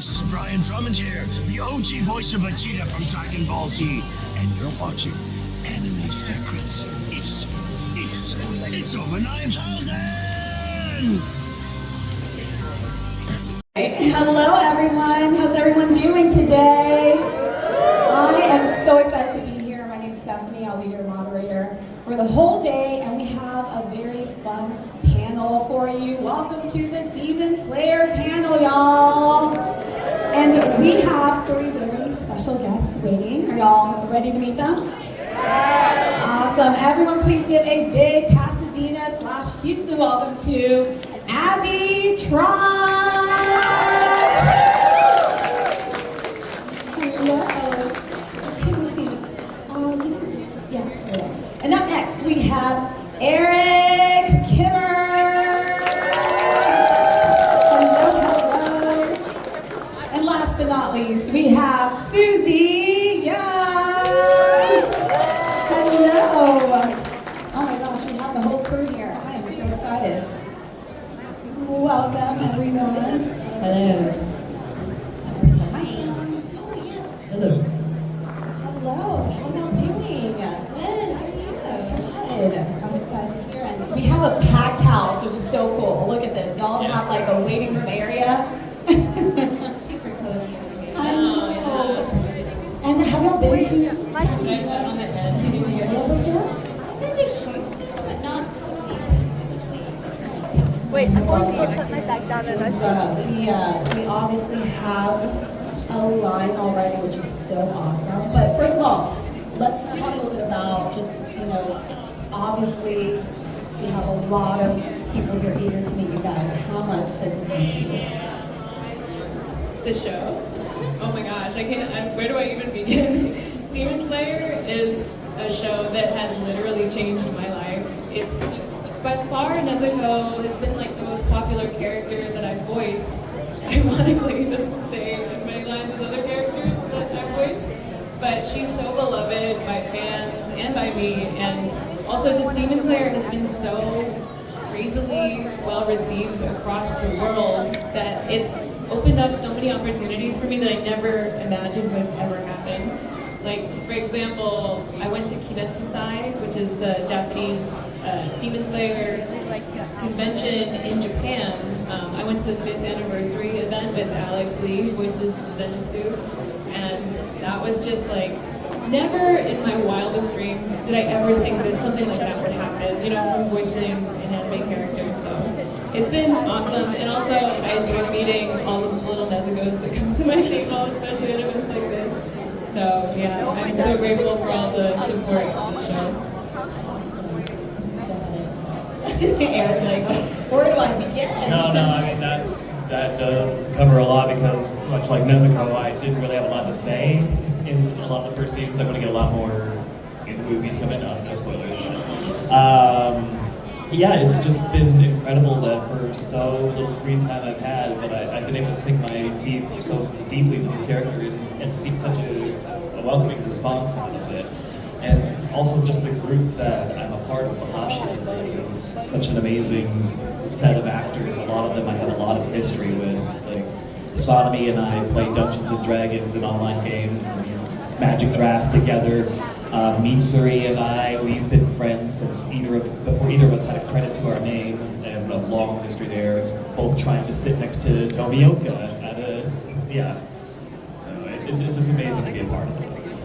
This is Brian Drummond here, the OG voice of Vegeta from Dragon Ball Z, and you're watching Anime Secrets. It's over 9,000! Hello everyone, how's everyone doing today? I am so excited to be here. My name's Stephanie, I'll be your moderator for the whole day, and we have a very fun panel for you. Welcome to the Demon Slayer panel, y'all. And we have 3 very special guests waiting. Are y'all ready to meet them? Awesome. Everyone please give a big Pasadena/Houston welcome to Abby Trott. Hello. Take a seat. Yes. And up next we have Erik Kimerer. Hello. And last but not least, we have Suzie Yeung. Hello. Oh my gosh, we have the whole crew here. I am so excited. Welcome, everyone. Hello. Hello. Hello. How are y'all doing? Good. I'm excited to hear it. We have a packed house, which is so cool. Look at this. Y'all have like a waiting room area. Super cozy. I know. And have y'all been to? Nice on the head. Over here? I've been to Houston, but not Wait, I'm going to go put my bag down and I We obviously have a line already, which is so awesome. But first of all, let's just talk a little bit about obviously we have a lot of people here eager to meet you guys. How much does this mean to you? The show? Oh my gosh, where do I even begin? Demon Slayer is a show that has literally changed my life. It's by far Nezuko has been like the most popular character that I've voiced. Ironically, doesn't say as many lines as other characters that I've voiced, but she's so beloved by fans and by me, and also just Demon Slayer has been so crazily well received across the world that it's opened up so many opportunities for me that I never imagined would ever happen. Like, for example, I went to Kinetsusai, which is a Japanese Demon Slayer convention in Japan. I went to the 5th anniversary event with Alex Lee, who voices Zenitsu, and that was just like, never in my wildest dreams did I ever think that something like that would happen, from voicing an anime character. So it's been awesome, and also I enjoy meeting all of the little Nezukos that come to my table, especially at events like this. So yeah, I'm so grateful for all the support on the show. Eric's like, where do I begin? No, I mean that does cover a lot because much like Nezuko, I didn't really have a lot to say in a lot of the first seasons. I'm going to get a lot more in the movies coming up, no spoilers. Yeah, it's just been incredible that for so little screen time I've had, but I've been able to sink my teeth so deeply with this character and see such a welcoming response out of it. And also just the group that I'm a part of, Mahashi, is such an amazing set of actors. A lot of them I have a lot of history with. Like, Sodomy and I played Dungeons and Dragons and online games and Magic Drafts together. Mitsuri and I, we've been friends since before either of us had a credit to our name, and a long history there, both trying to sit next to Tomioka So it's just amazing to be a part of this.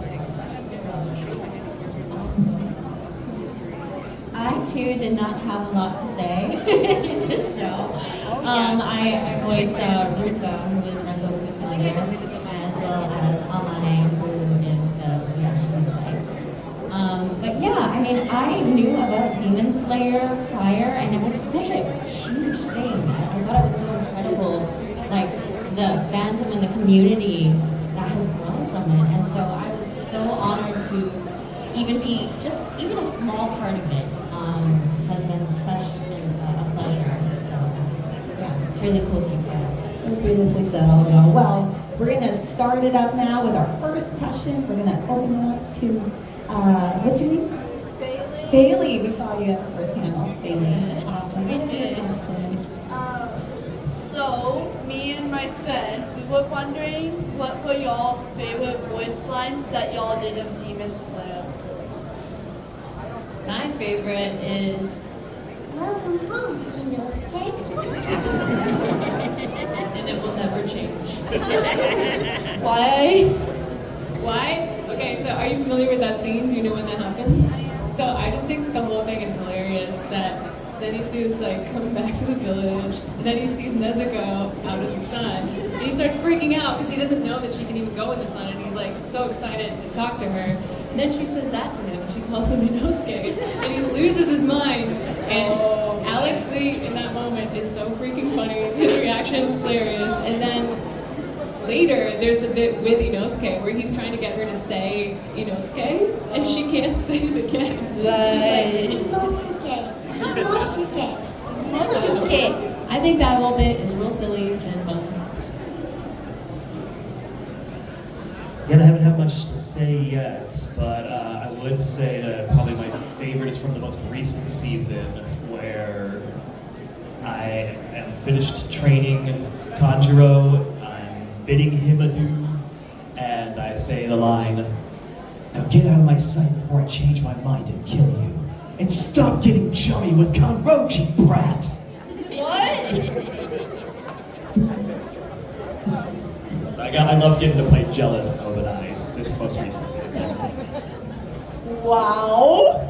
I too did not have a lot to say in this show. I voiced Ruka, who is Rengoku's mother, as well as Amane, who is the Ubuyashiki wife. But yeah, I mean, I knew about Demon Slayer prior, and it was such a huge thing. I thought it was so incredible, like the fandom and the community that has grown from it. And so I was so honored to even be even a small part of it. Has been such a pleasure. So yeah, it's really cool to be there. So beautifully said, all in all. Well, we're going to start it up now with our first question. We're going to open it up to, what's your name? Bailey. We saw you at the first panel. Bailey. Awesome. What is your question? So, me and my friend, we was wondering what were y'all's favorite voice lines that y'all did in Demon Slayer? My favorite is Welcome home, Inosuke. And it will never change. Why? Why? Okay, so are you familiar with that scene? Do you know when that happens? So I just think the whole thing is hilarious that Zenitsu is like coming back to the village, and then he sees Nezuko out in the sun, and he starts freaking out because he doesn't know that she can even go in the sun, and he's like so excited to talk to her. And then she says that to him, and she calls him Inosuke, and he loses his mind. And Alex Lee in that moment is so freaking funny. His reaction is hilarious. And then later, there's the bit with Inosuke where he's trying to get her to say Inosuke, and she can't say it again. Right. Inosuke. Inosuke. Inosuke. I think that whole bit is real silly and fun. Again, I haven't had much to say yet, but I would say that probably my favorite is from the most recent season, where I am finished training Tanjiro, I'm bidding him adieu, and I say the line, "Now get out of my sight before I change my mind and kill you. And stop getting chummy with Kanroji, brat!" What? I love getting to play jealous of Obanai, this most recent season. Wow.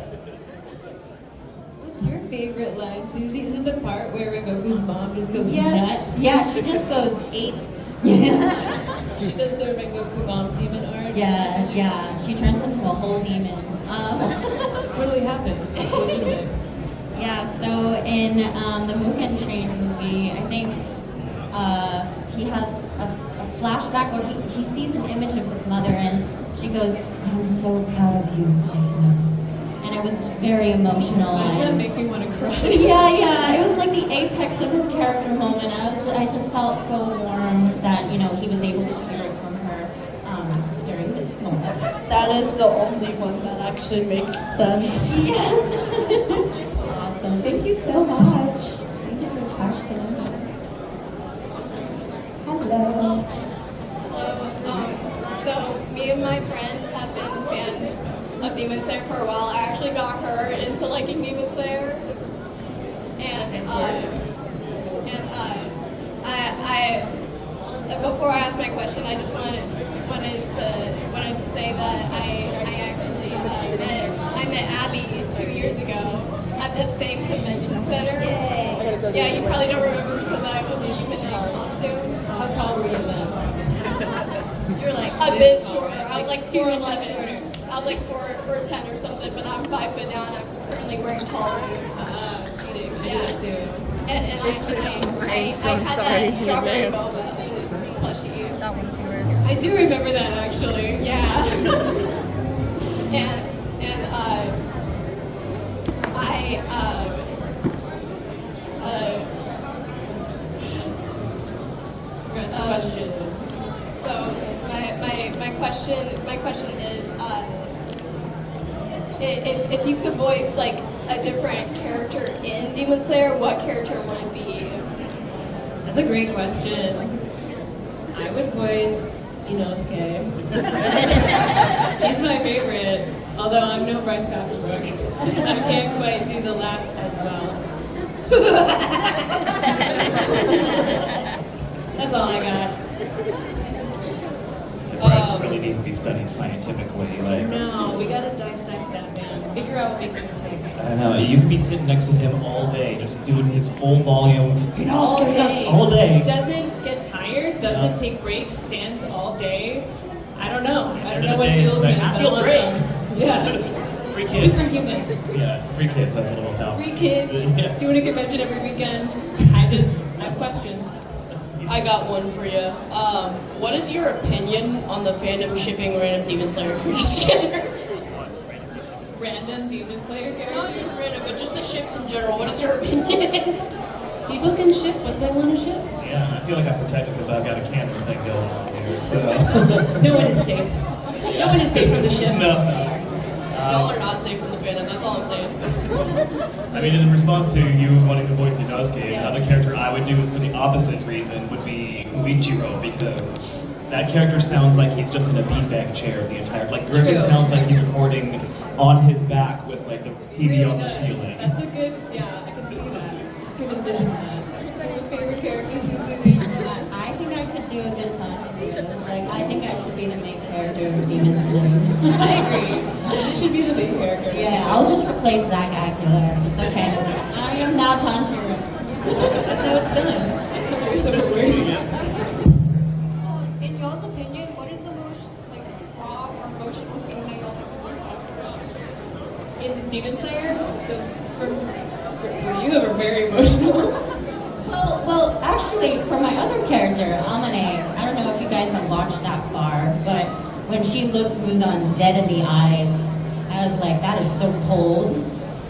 What's your favorite line, Suzie? Is it the part where Rengoku's mom just goes Yes. nuts? Yeah, she just goes ape. She does the Rengoku mom demon art. Yeah, she turns into a whole demon. It totally happened. It's legitimate. Yeah, so in the Mugen Train movie, I think he has a flashback where he sees an image of his mother, and she goes, "I'm so proud of you, my son." And it was just very emotional. Why does that And make me want to cry? yeah, it was like the apex of his character moment. I just felt so warm that, he was able to hear it from her during his moments. That is the only one that actually makes sense. Yes! Awesome. Thank you so much. Thank you for the question. Hello. So me and my friend have been fans of Demon Slayer for a while. I actually got her into liking Demon Slayer, and before I ask my question, I just wanted to say that I met Abby 2 years ago at this same convention center. Yeah, you probably don't remember because I wasn't even in costume. How tall were you then? You were like a bit shorter. I was like 2'11". I was like 4'10" or something, but I'm 5 foot now and I'm currently wearing tall boots. Cheating. I Yeah. do that too. And I had that strawberry boba plushie. That one's yours. I do remember that actually. Yeah. and Question. so my question is, if you could voice like a different character in Demon Slayer, what character would it be? That's a great question. I would voice Inosuke. He's my favorite, although I'm no Bryce Copperbrook. I can't quite do the laugh as well. That's all I got. Bryce really needs to be studied scientifically. No, we gotta dissect that man. Figure out what makes him tick. I know, you could be sitting next to him all day, just doing his full volume. All day. All day. Doesn't get tired, doesn't take breaks, stands all day. I don't know. I don't know End what of the day, feels it's good. like, I but feel great. awesome. Yeah. 3 kids. Superhuman. Yeah, 3 kids, that's a little help. 3 kids, Yeah. doing a convention every weekend. I have questions. I got one for you. What is your opinion on the fandom shipping random Demon Slayer creatures together? Random Demon Slayer Not characters. just random, but just the ships in general. What is your opinion? People can ship what they want to ship. Yeah, I feel like I'm protected because I've got a canon thing going on here, so. No one is safe. No one is safe from the ships. No. Y'all are not safe from the fandom, that's all I'm saying. I mean, in response to you wanting to voice Inosuke, Yes. another character I I would do for the opposite reason would be Iguro, because that character sounds like he's just in a beanbag chair the entire. Like Griffin True. sounds like he's recording on his back with like the TV Really on the does. ceiling. That's a good, yeah, I can see that. I can envision that. Do you have a favorite character, Suzie? I think I could do a good time. Like, I think I should be the main character of Demon Slayer. I agree. You should be the main character. Yeah, I'll just replace Zach Aguilar. It's okay. I am now Tanjiro. That's how it's done. That's how very simple words. In y'all's opinion, what is the most like raw or emotional scene that y'all think is In Demon Slayer, for you, they were very emotional. Well, actually, for my other character, Amane, I don't know if you guys have watched that far, but when she looks Muzan dead in the eyes, I was like, that is so cold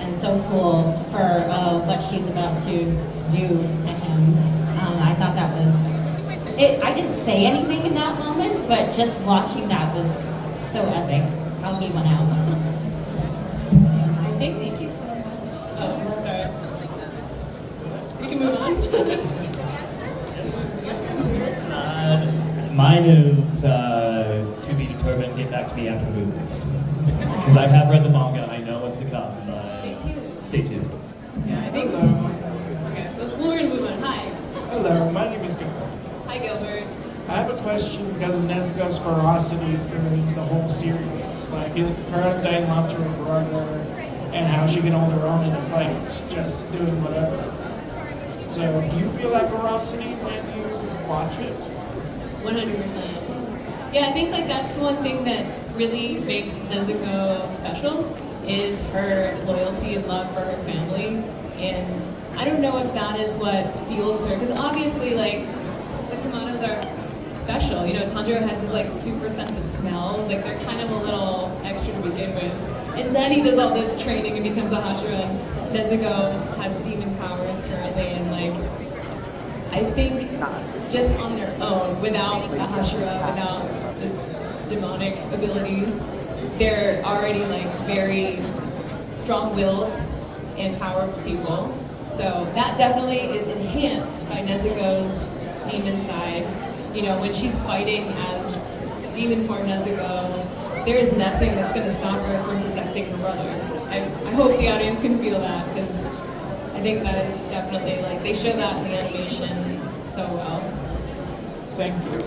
and so cool for what she's about to do to him. I thought that was, I didn't say anything in that moment, but just watching that was so epic. I'll give one out. Thank you so much. Oh, sorry. We can move on. Mine is to be determined. Get back to me after the movies, because I have read the manga and I know what's to come. Stay tuned. Stay tuned. Yeah, I think. Okay, we're gonna move on. Hi. Hello, my name is Gilbert. Hi, Gilbert. I have a question because of Nezuko's ferocity through the whole series. Like her undying love to her brother and how she can hold her own in a fight, just doing whatever. So, do you feel that ferocity when you watch it? 100%. Yeah, I think like that's the one thing that really makes Nezuko special is her loyalty and love for her family. And I don't know if that is what fuels her, because obviously like the Kamados are special. You know, Tanjiro has his like super sense of smell. Like they're kind of a little extra to begin with. And then he does all the training and becomes a Hashira. And Nezuko has demon powers currently, and like I think just on their own, without a Hashira, without the demonic abilities, they're already like very strong-willed and powerful people. So that definitely is enhanced by Nezuko's demon side. You know, when she's fighting as demon form Nezuko, there is nothing that's going to stop her from protecting her brother. I hope the audience can feel that, because I think that is definitely, like, they show that in the animation so well. Thank you.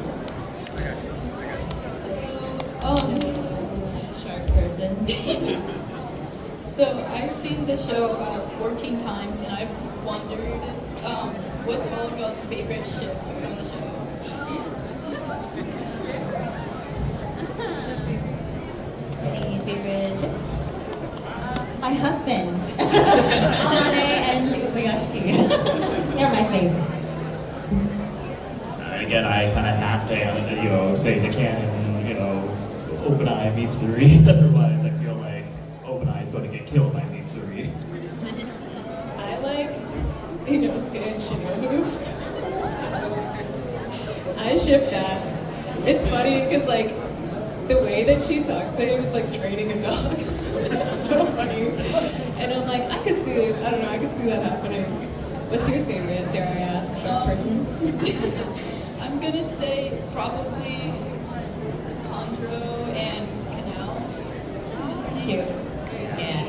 Shark person. So I've seen the show about 14 times, and I've wondered, what's all of y'all's favorite ship from the show? Any favorite ships? My husband, Amane and Ubuyashiki. They're my favorite. Again, I kind of have to, say the canon, Obanai Mitsuri. Otherwise, I feel like Obanai is going to get killed by Mitsuri. I like Inosuke and Shinobu. I ship that. It's funny because like the way that she talks to him, it's like training a dog. It's so funny. And I'm like, I could see it. I don't know, I could see that happening. What's your favorite, dare I ask, shark person? I'm gonna say probably Tanjiro and Canal. Cute. Yeah.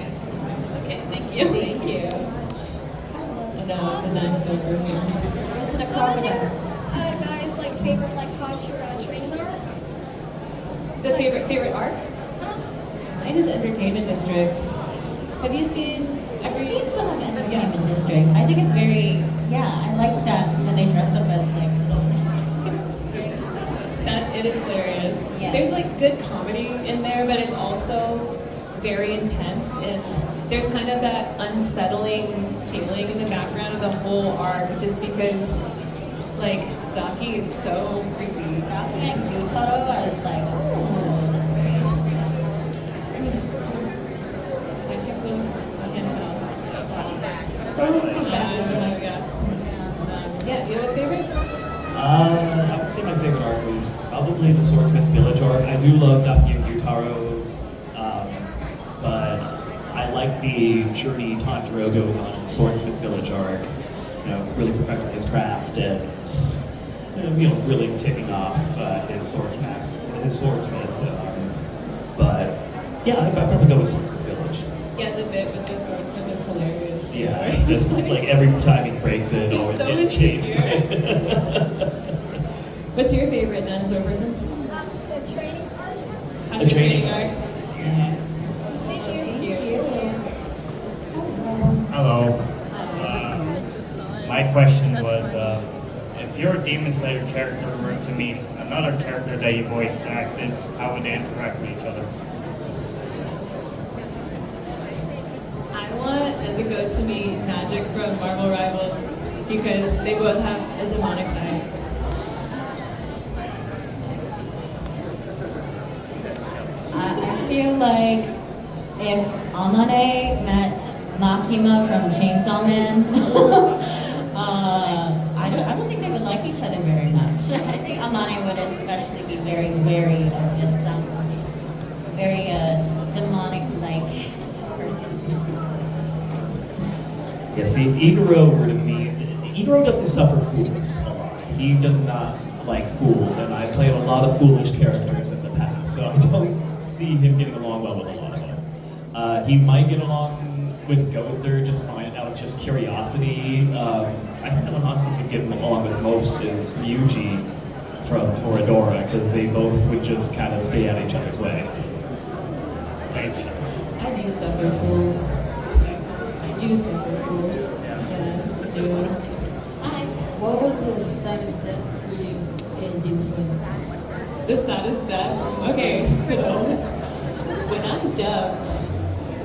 Okay, thank you. Thank you. Oh no, it's a dinosaur person. It's a What was your crocodile. guys' like favorite like Hashira training arc? The favorite arc? Mine is Entertainment District. Have you seen I've seen some of Entertainment District. I think it's very, I like that when they dress up as like that? It is hilarious. Yeah. There's like good comedy in there, but it's also very intense, and there's kind of that unsettling feeling in the background of the whole arc, just because like Daki is so creepy. Daki and Gyutaro. I was like, oh, that's very interesting. It was way too close. I can tell. So Yeah, do you have a favorite? I would say my favorite arc was probably the Swordsmith Village arc. I do love Daki and Gyutaro, but I like the journey Tanjiro goes on in the Swordsmith Village arc. really perfecting his craft and really ticking off his swordsmith. But yeah, I'd probably go with Swordsmith Village. Yeah, the bit with the swordsmith is hilarious. Yeah, it's like every time he breaks it, He's always so getting chased. What's your favorite dinosaur person? The training part. How's your training arc? Thank you. Thank you. Hello. My question was, if your Demon Slayer character were to meet another character that you voice acted, how would they interact with each other? I want Nezuko to meet Magic from Marvel Rivals because they both have a demonic side. I feel like if Amane met Makima from Chainsaw Man, I don't think they would like each other very much. I think Amane would especially be very wary of this very demonic-like person. Yeah, see, if Iguro were to meet, Iguro doesn't suffer fools a lot. He does not like fools, and I've played a lot of foolish characters in the past, so I don't see him getting along well with a lot of them. He might get along with Gother just fine out of just curiosity. I think the one honestly could get along with most is Ryuji from Toradora, because they both would just kind of stay out of each other's way. Thanks. I do suffer fools. I do suffer fools. Yeah, I do. Hi. What was the saddest death for you in Demon Slayer? The saddest death? Okay, so when I dubbed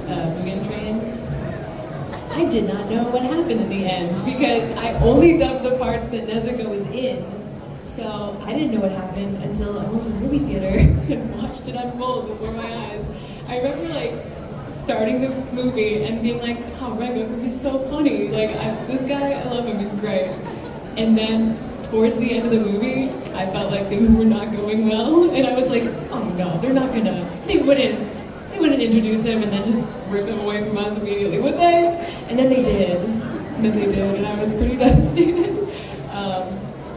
Mugen Train, I did not know what happened in the end because I only dubbed the parts that Nezuko was in. So I didn't know what happened until I went to the movie theater and watched it unfold before my eyes. I remember starting the movie and being like, oh, Rengoku, he's so funny. This guy, I love him, he's great. And then towards the end of the movie, I felt like things were not going well. And I was like, oh no, they wouldn't introduce him and then just rip him away from us immediately, would they? And then they did. And I was pretty devastated.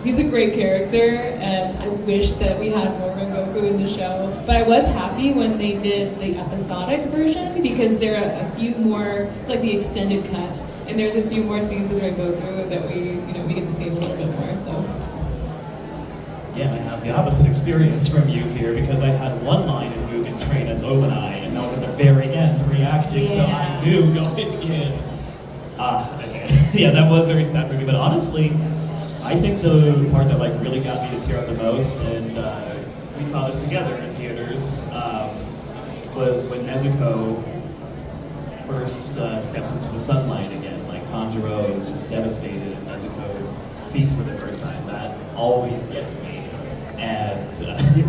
He's a great character, and I wish that we had more Rengoku in the show. But I was happy when they did the episodic version because there are a few more. It's like the extended cut, and there's a few more scenes with Rengoku that we get to see a little bit more. So. Yeah, I have the opposite experience from you here because I had one line in Mugen Train as Obanai, and that was at the very end reacting, so I knew going in. Yeah, that was very sad for me, but honestly, I think the part that really got me to tear up the most, and we saw this together in theaters, was when Nezuko first steps into the sunlight again. Tanjiro is just devastated, and Nezuko speaks for the first time. That always gets me. And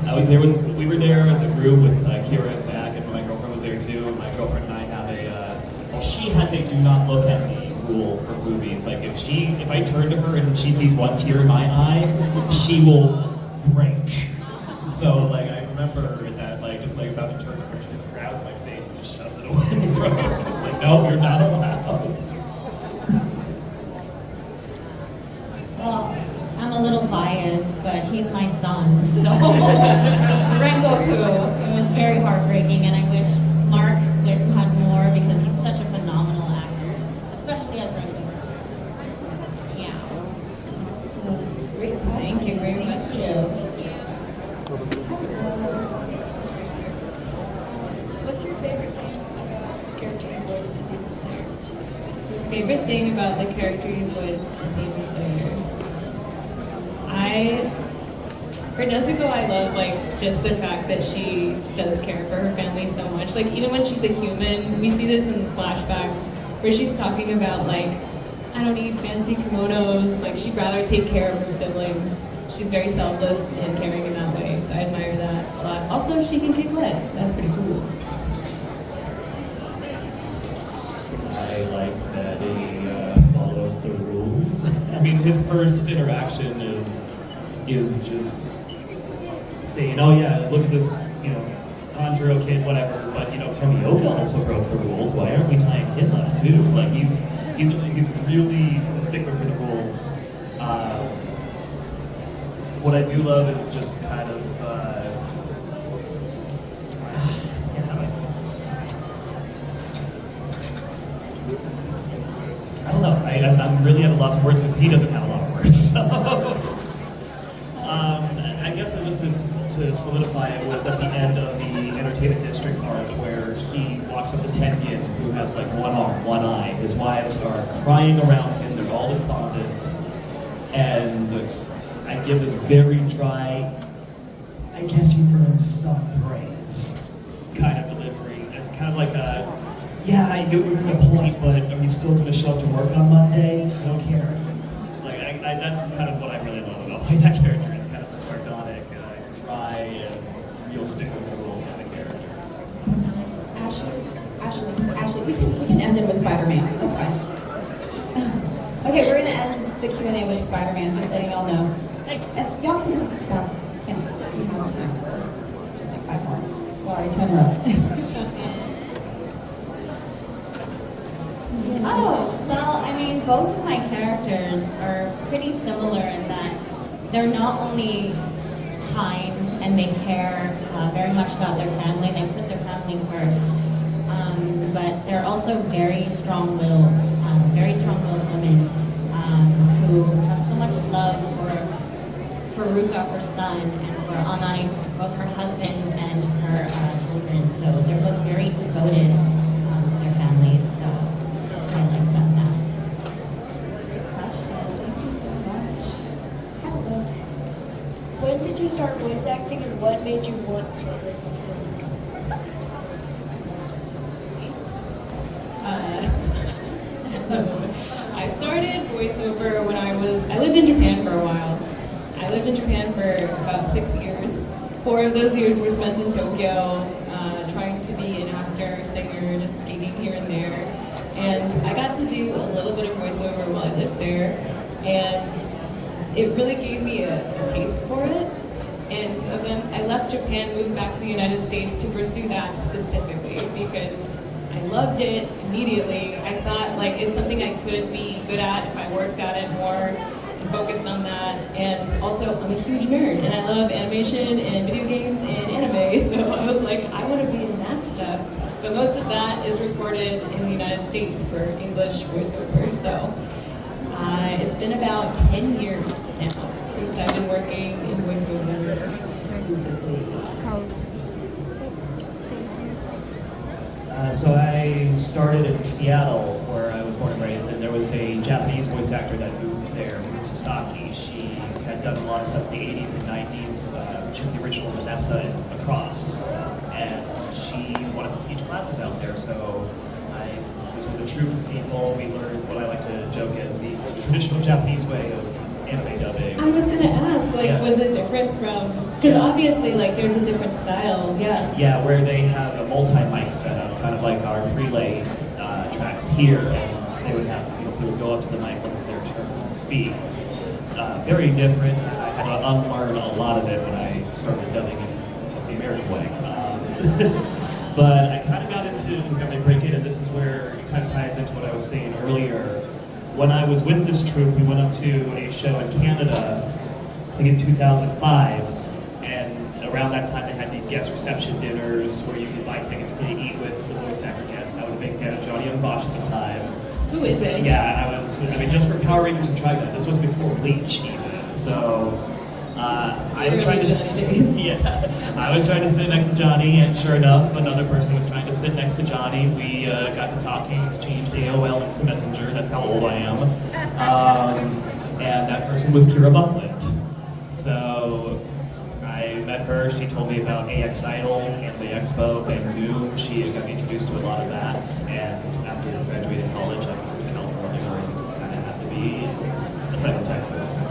I was there we were there as a group with Kira and Zach, and my girlfriend was there too. My girlfriend and I have she has a do not look at me rule for movies. If I turn to her and she sees one tear in my eye, she will break. So I remember that just about to turn to her, she just grabs my face and just shoves it away from her. No, you're not allowed. Well, I'm a little biased, but he's my son, so Rengoku. It was very heartbreaking, and I wish Mark had more because he's such a phenomenal actor, especially as Rengoku. Yeah. Great question. Thank you. Great question. What's your favorite thing about character you voiced in Demon Slayer? Favorite thing about the character you voiced in Demon Slayer? For Nezuko, I love just the fact that she does care for her family so much. Even when she's a human, we see this in flashbacks where she's talking about I don't need fancy kimonos. She'd rather take care of her siblings. She's very selfless and caring in that way. So I admire that a lot. Also, she can kick lead. That's pretty cool. I like that he follows the rules. His first interaction is just saying, oh yeah, look at this, Tanjiro kid, whatever, but Tomioka also broke the rules. Why aren't we tying him up too? He's he's really a stickler for the rules. What I do love is just kind of, yeah, how do I put this? I don't know. I'm really at a loss of words because he doesn't have a lot of words. So, I guess just to solidify, it was at the end of the Entertainment District arc where he walks up to Tengen, who has like one arm, one eye. His wives are crying around him. They're all despondent. And I give this very dry, I guess you earned some praise kind of delivery. And kind of like a, yeah, you're in a point, but are you still going to show up to work on Monday? I don't care. Like, that's kind of what I really love about playing that character, is kind of the sardonic, dry, and real stick with the rules kind of character. Ashley, we can end it with Spider-Man. That's fine. Okay, we're gonna end the Q&A with Spider-Man, just letting y'all know. Y'all can come down. We have time for just like 5 more. Sorry to interrupt. Oh, well, I mean, both of my characters are pretty similar in that they're not only kind and they care very much about their family, they put their family first, but they're also very strong-willed women who have so much love for Ruka, her son, and for Amane, both her husband and her children. So they're both very devoted to their families. So that's what I like about that. Great question. Thank you so much. Hello. When did you start voice acting, and what made you want to start voice acting? I started voiceover when I lived in Japan for a while. I lived in Japan for about 6 years. 4 of those years were spent in Tokyo, trying to be an actor, singer, just gigging here and there. And I got to do a little bit of voiceover while I lived there, and it really gave me a taste for it. And so then I left Japan, moved back to the United States to pursue that specifically because I loved it immediately. I thought like it's something I could be good at if I worked at it more and focused on that. And also I'm a huge nerd and I love animation and video games and anime, so I was like, I want to be in that stuff. But most of that is recorded in the United States for English voiceover, so it's been about 10 years now since I've been working in voiceover exclusively. So I started in Seattle, where I was born and raised, and there was a Japanese voice actor that moved there, Ruka Sasaki. She had done a lot of stuff in the 80s and 90s. She was the original Vanessa in Across, and she wanted to teach classes out there, so I was with a troupe of people. We learned what I like to joke as the traditional Japanese way of anime dubbing. I was gonna ask, like, was it different from, because obviously, like, there's a different style, yeah. Yeah, where they have a multi-mic setup, kind of like our relay tracks here, and they would have, people would go up to the mic when it's their turn to speak. Very different. I had to unlearn a lot of it when I started dubbing in the American way. But I kind of got into dubbing break in, and this is where it kind of ties into what I was saying earlier. When I was with this troupe, we went up to a show in Canada, I think in 2005, and around that time they had these guest reception dinners where you could buy tickets to eat with the voice actor guests. I was a big fan of Johnny Young-Bosch at the time. Who is it? Yeah, I mean, just for Power Rangers and Trigun, this was before Bleach even, so I was trying to, I was trying to sit next to Johnny, and sure enough, another person was trying to sit next to Johnny. We got to talking, exchanged AOL Instant Messenger. That's how old I am. And that person was Kira Buckland. So I met her. She told me about AX Idol, Anime Expo, Bang Zoom. She got me introduced to a lot of that. And after I graduated college, I moved to California, where I kind of have to be aside from Texas.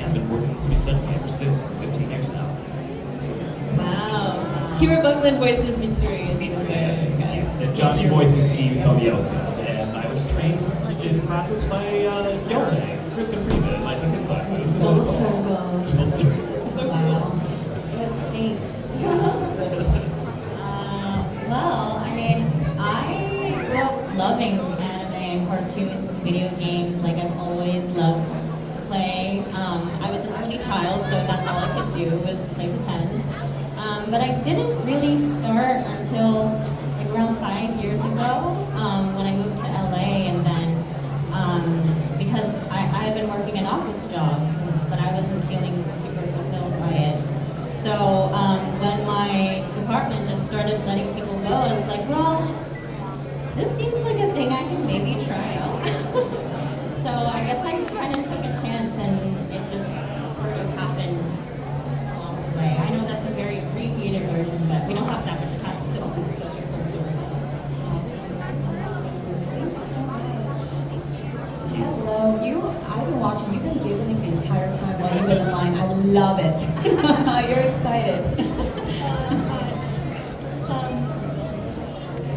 I've been working pretty steadily ever since, for 15 years now. Wow. Kira Buckland voices Mitsuri in Demon Slayer. Yes, and Johnny voices Steve Tomioka. And I was trained in classes by Yone, Kristen Freeman. I took his classes. So good. Wow. It was fate. Well, I mean, I grew up loving anime and do was play pretend. But I didn't really start until like around 5 years ago when I moved to LA, and then because I had been working an office job, but I wasn't feeling super fulfilled by it. So when my department just started letting people go, I was like, well, this seems like a thing I can maybe try out. So I guess I kind of took a chance, and it just sort of happened along the way. I know that's a very abbreviated version, but we don't have that much time, so it's such a cool story. Hello, I've been watching, you've been giggling the entire time while you've been in line. I love it. You're excited.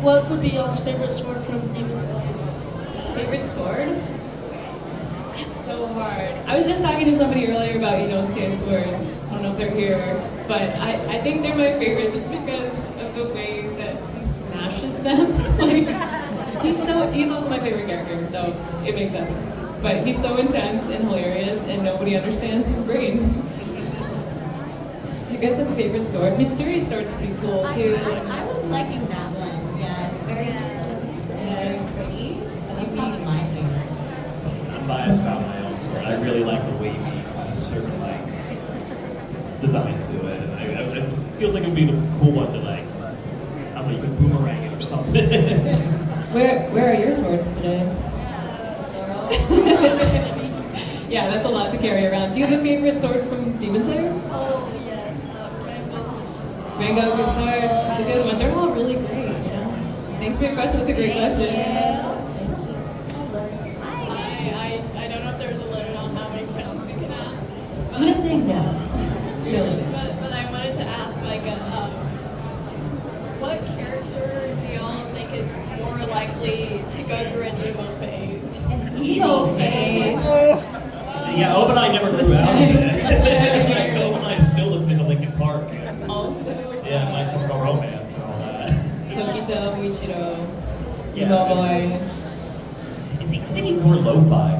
What would be y'all's favorite sword from Demon Slayer? Favorite sword? That's so hard. I was just talking to somebody earlier about Inosuke's swords. I don't know if they're here, but I think they're my favorite just because of the way that he smashes them. Like, he's also my favorite character, so it makes sense. But he's so intense and hilarious, and nobody understands his brain. Do you guys have a favorite sword? Mitsuri's sword's pretty cool too. I was liking that one. Yeah, it's very pretty. So that's probably my favorite. I'm biased about my own sword. I really like the wavy kind of certain like design to it, and it feels like it would be the cool one to like, I don't know, you could boomerang it or something. Where are your swords today? Yeah, that's a lot to carry around. Do you have a favorite sword from Demon Slayer? Oh, yes, Rengoku's. Rengoku's sword. That's a good one. They're all really great, you know? Thanks for your question. That's a great question. I don't know if there's a limit on how many questions you can ask. I'm gonna say no. Really? But I wanted to ask, like, what character do y'all think is more likely to go through an emo phase? An emo phase? Yeah, Obanai never grew out of it. Obanai is still listening to Linkin Park. Yeah, My Chemical Romance and all that. Tokito, Michiro, Yeah. Boy. Is he maybe more lo-fi?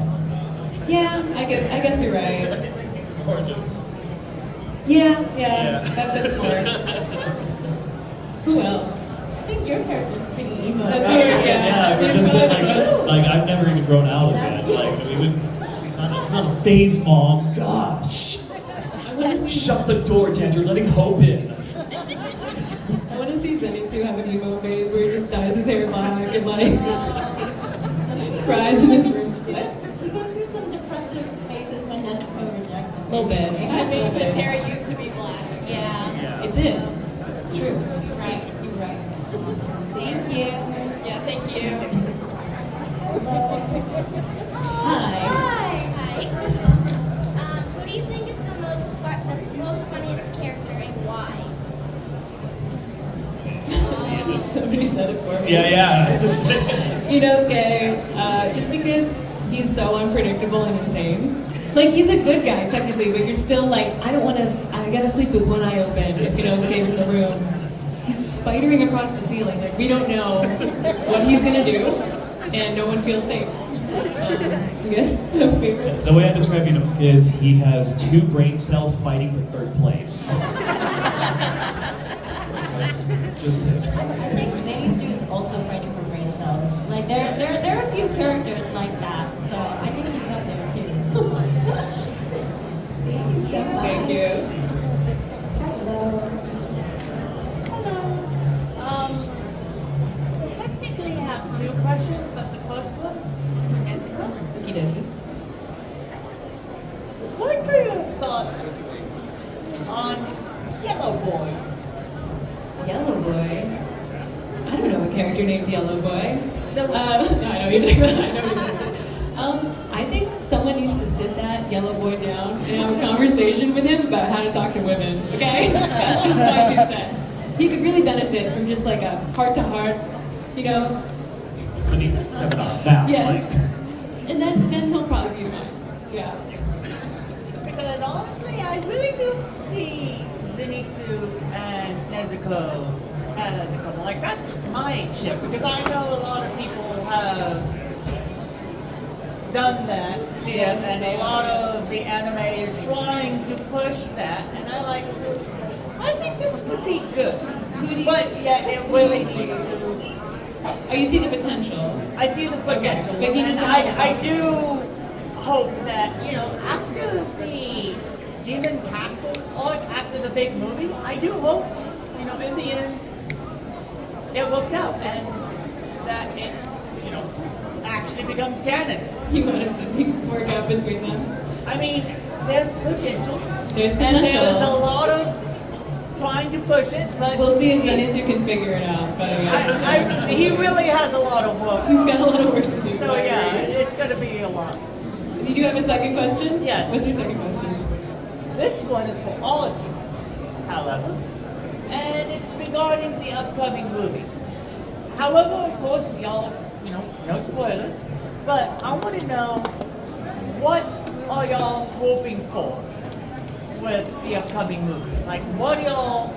Yeah, I guess you're right. Or just Yeah, that fits more. Who else? I think your character's pretty emo. That's weird, yeah. we're just saying like I've never even grown out of it. Like we would, it's not a phase, Mom. Gosh. Shut the door, Dad. You're letting hope in. I want to see Zenitsu have an emo phase where he just dyes his hair black and like cries in his room. He goes through some depressive phases when Nezuko rejects him. A little bit. I mean, his hair used to be black. Yeah. It did. It's true. You're right. Awesome. Thank you. Yeah, thank you. Hi. Who do you think is the most funniest character and why? Somebody said it for me. Yeah. Inosuke, just because he's so unpredictable and insane. Like, he's a good guy, technically, but you're still like, I gotta sleep with one eye open if Inosuke's in the room. He's spidering across the ceiling. Like, we don't know what he's gonna do, and no one feels safe. Do you guys have a favorite? The way I describe him is he has 2 brain cells fighting for 3rd place. That's just it. I think Zenitsu is also fighting for brain cells. Like there are a few characters like that, so I think he's up there too. Thank you so much. Thank you. Hello. I technically have 2 questions, but the first one is for Nezuko. Okie dokie. What are your thoughts on Yellow Boy? Yellow Boy? I don't know a character named Yellow Boy. No, I know what you're talking about. I think someone needs to sit that Yellow Boy down and have a conversation with him about how to talk to women, okay? That's just my 2 cents. He could really benefit from just like a heart-to-heart, you know? So he needs to step it on now. Yes. And then he'll probably be fine. Yeah. Because honestly, I really don't see Zenitsu and Nezuko as a couple. Like, that's my ship, because I know a lot of people have done that ship, and a lot of the anime is trying to push that, and I think this would be good. But yeah, it really seems to. Oh, you see the potential. I see the potential, Okay. But he and doesn't I do hope that, after the Demon Castle arc, after the big movie, I do hope, in the end, it works out, and that it, actually becomes canon. You want it to work out between them? I mean, there's potential. There's And potential. there's a lot of trying to push it, but We'll see if Zenitsu can figure it out. But he really has a lot of work. He's got a lot of work to do. So yeah, it's going to be a lot. You do have a second question? Yes. What's your second question? This one is for all of you, however, and it's regarding the upcoming movie. However, of course, y'all, no spoilers, but I want to know, what are y'all hoping for with the upcoming movie? Like, what are y'all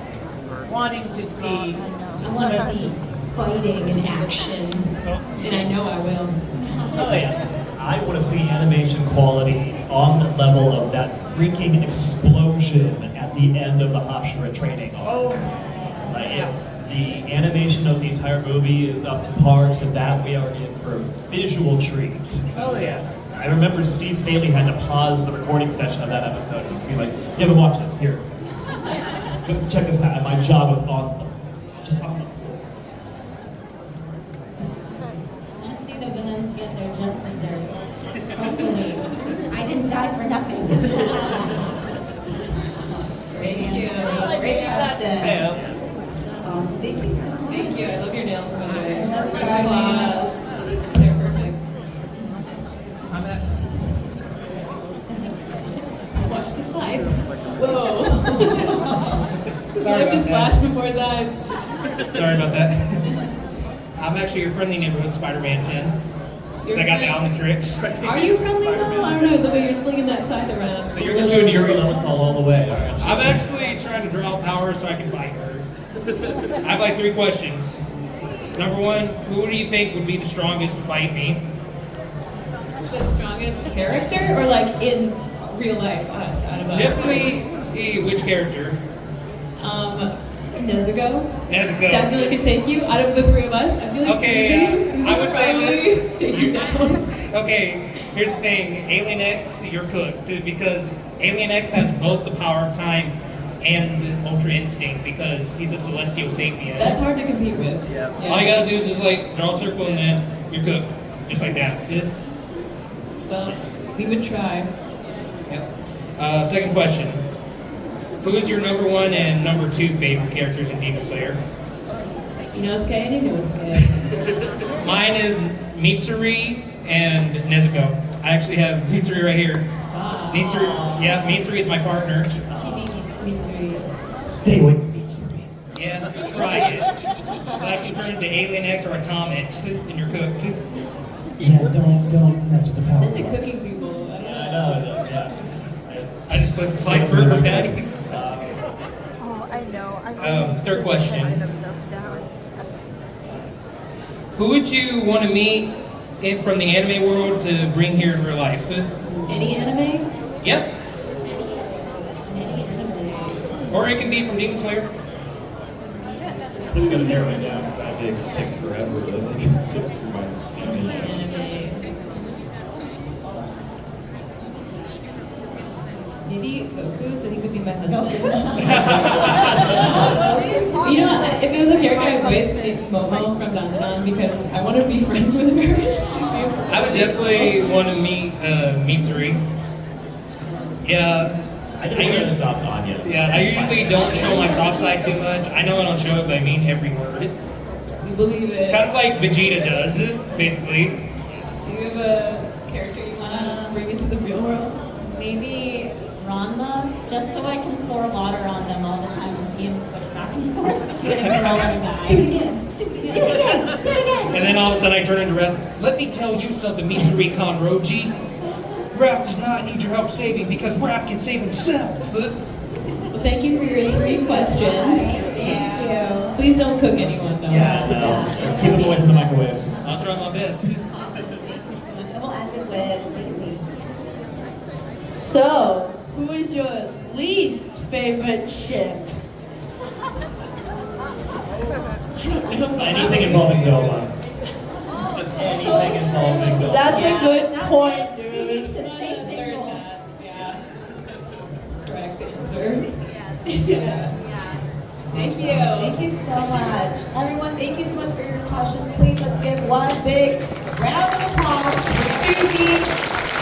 wanting to see? I want to see fighting and action, and I know I will. Oh yeah. I want to see animation quality on the level of that freaking explosion at the end of the Hashira training arc. Oh. Like, if the animation of the entire movie is up to par to that, we are in for a visual treat. Oh yeah. I remember Steve Staley had to pause the recording session of that episode and just be like, "You haven't watched this, here. Check this out." And my jaw was on just on the floor. I want to see the villains get their just desserts. Hopefully. I didn't die for nothing. Great answer. Great question. Awesome. Thank you so much. Thank you. I love your nails, by the way. No, sorry. Class. They're perfect. I'm at. Watch the slide. Whoa. His Sorry life about just that. flashed before his eyes. Sorry about that. I'm actually your friendly neighborhood Spider-Man 10. Because I got the Omnitrix. Are you friendly though? I don't know, the way you're slinging that scythe around. So you're just doing Yuri Lowenthal all the way, aren't you? I'm actually trying to draw power so I can fight her. I have like 3 questions. Number 1, who do you think would be the strongest to fight me? The strongest character, or like in real life, us, out of us? Definitely, which character? Nezuko. Nezuko. Definitely could take you out of the 3 of us. I feel like Suzie I would would say probably this. take you down. Okay, here's the thing. Alien X, you're cooked. Because Alien X has both the power of time and Ultra Instinct because he's a celestial sapient. That's hard to compete with. Yeah. All you gotta do is just like draw a circle and then you're cooked. Just like that. Well, we would try. Yep. Second question. Who is your number 1 and number 2 favorite characters in Demon Slayer? Inosuke and Inosuke. Mine is Mitsuri and Nezuko. I actually have Mitsuri right here. Mitsuri is my partner. Mitsuri. Stay away from Mitsuri. Yeah, try it. So I can turn into Alien X or Atomics, and you're cooked. Yeah, don't mess with the power. Send the cooking people. Yeah, I know it is, yeah. I just flipped 5 burger patties. Oh, I know. Third question. Who would you want to meet from the anime world to bring here in real life? Any anime? Yep. Or it can be from Demon Slayer. I really gotta narrow it down because I did pick forever, but I think it's my anime. Maybe Goku, so he could be my husband. You know, if it was a character, I'd voice like Momo from Dandadan because I want to be friends with her. I would definitely want to meet Mitsuri. Yeah. I just want to stop Anya. Yeah, I usually don't show my soft side too much. I know I don't show it, but I mean every word. You believe it. Kind of like Vegeta does, basically. Do you have a character you want to bring into the real world? Maybe Ranma, just so I can pour water on them all the time and see him switch back and forth between a girl and a guy. Do it again. Do it again. Do it again. Do it again. And then all of a sudden I turn into Raph. Let me tell you something, Mitsuri Kanroji. Raph does not need your help saving because Raph can save himself. Well, thank you for your 3 questions. Thank you. Please don't cook anyone, though. Yeah, no. Let's keep them away from the microwaves. I'll try my best. Awesome. Thank you so much. And we'll end it with So, who is your least favorite ship? Anything involving Doma. Just anything involving Doma. That's a good point, dude. Yeah. Correct answer. Yeah. Thank you. Thank you so much. Everyone, thank you so much for your questions. Please, let's give one big round of applause for Suzie,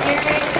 Erik,